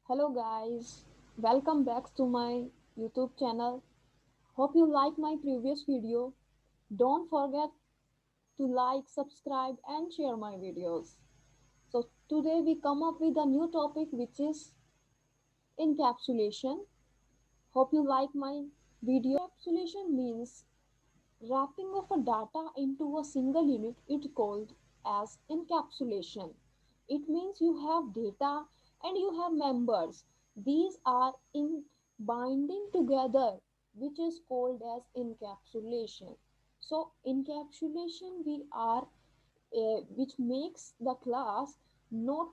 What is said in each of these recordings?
Hello guys, welcome back to my YouTube channel. Hope you like my previous video. Don't forget to like, subscribe and share my videos. So today we come up with a new topic which is encapsulation. Hope you like my video. Encapsulation means wrapping of a data into a single unit. It called as encapsulation. It means you have data and you have members. These are in binding together, which is called as encapsulation. So encapsulation we are which makes the class not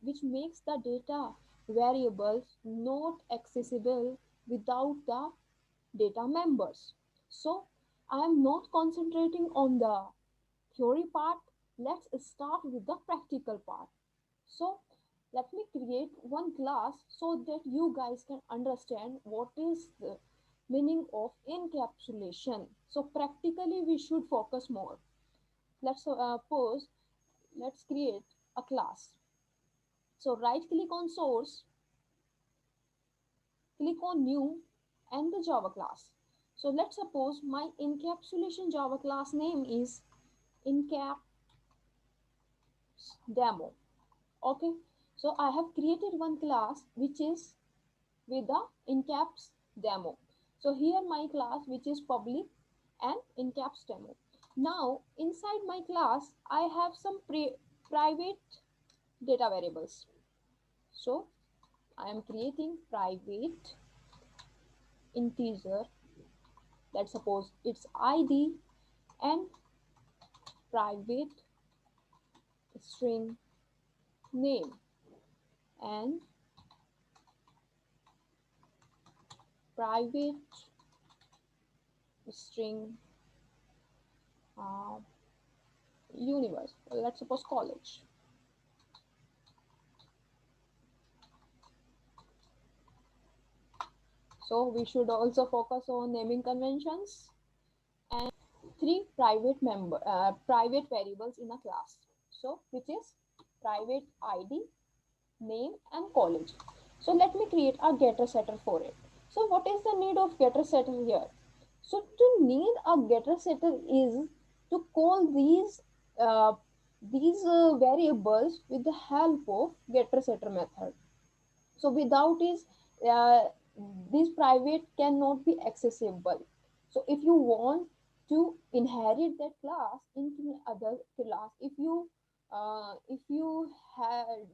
which makes the data variables not accessible without the data members. So I am not concentrating on the theory part. Let's start with the practical part. So let me create one class so that you guys can understand what is the meaning of encapsulation. So practically we should focus more. Let's suppose let's create a class. So right click on source, click on new and the Java class. So let's suppose my encapsulation Java class name is encaps demo. Okay, so I have created one class which is with the encaps demo. So here my class which is public and encaps demo. Now inside my class I have some private data variables. So I am creating private integer. Let's suppose it's id and private string name and private string uh, universe. Let's suppose college. So we should also focus on naming conventions and three private variables in a class. So which is private id, name and college. So let me create a getter setter for it. So what is the need of getter setter here? So to need a getter setter is to call these variables with the help of getter setter method. So without is uh, this private cannot be accessible. So if you want to inherit that class into other class, if you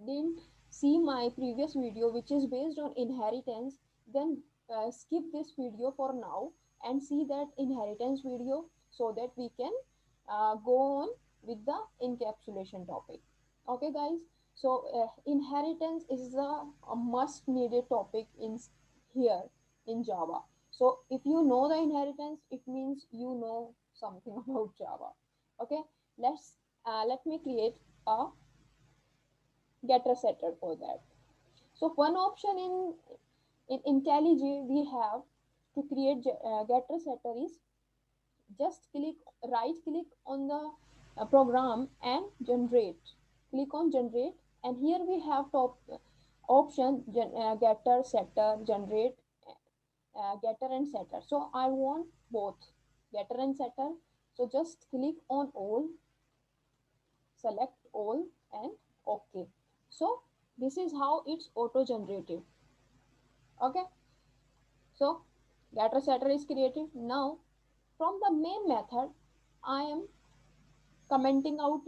didn't see my previous video which is based on inheritance, then skip this video for now and see that inheritance video so that we can go on with the encapsulation topic. Okay guys, so inheritance is a must needed topic in here in Java. So if you know the inheritance, it means you know something about Java. Okay, let me create a getter setter for that. So one option in IntelliJ we have to create getter setter is just right click on the program and generate. Click on generate and here we have top option getter setter generate, getter and setter. So I want both getter and setter. So just click on all, select all and okay. So this is how it's auto generated. Okay, so getter setter is created. Now from the main method I am commenting out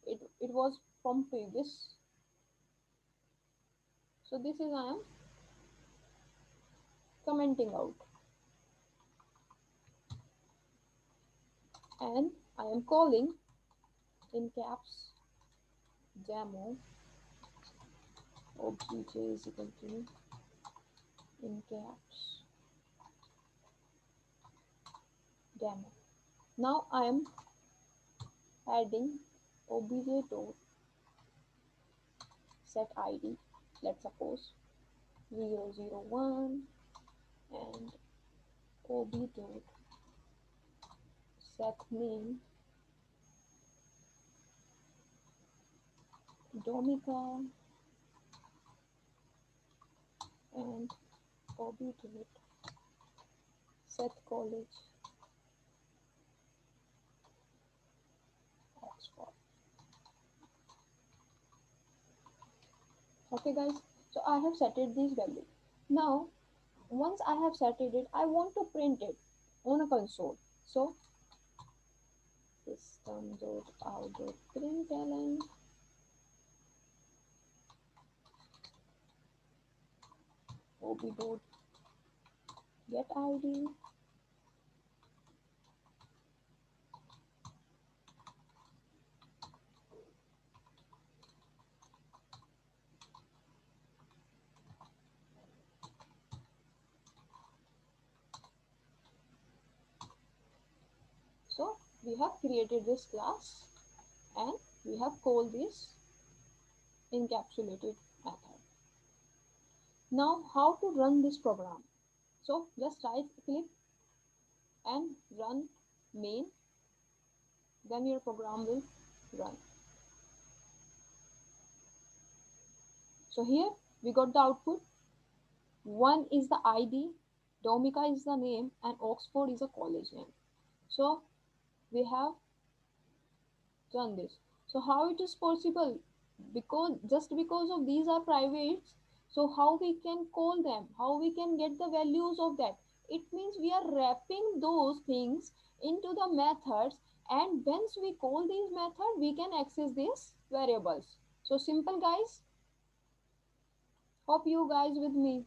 it was from previous. So this is I am commenting out and I am calling in caps demo obj is equal to in caps demo. Now I am adding obj dot set id. Let's suppose 001 and ob dot set name Domica and obedient Seth College, Oxford. Okay guys, so I have set it this value. Now once I have set it, I want to print it on a console. So system.out.println ob.getId. So we have created this class and we have called this encapsulated method. Now how to run this program? So just right click and run main, then your program will run. So here we got the output. 1 is the ID, Dominica is the name, and Oxford is a college name. So we have done this. So how it is possible? Because just because of these are private, so how we can call them? How we can get the values of that? It means we are wrapping those things into the methods, and once we call these methods, we can access these variables. So simple guys. Hope you guys with me.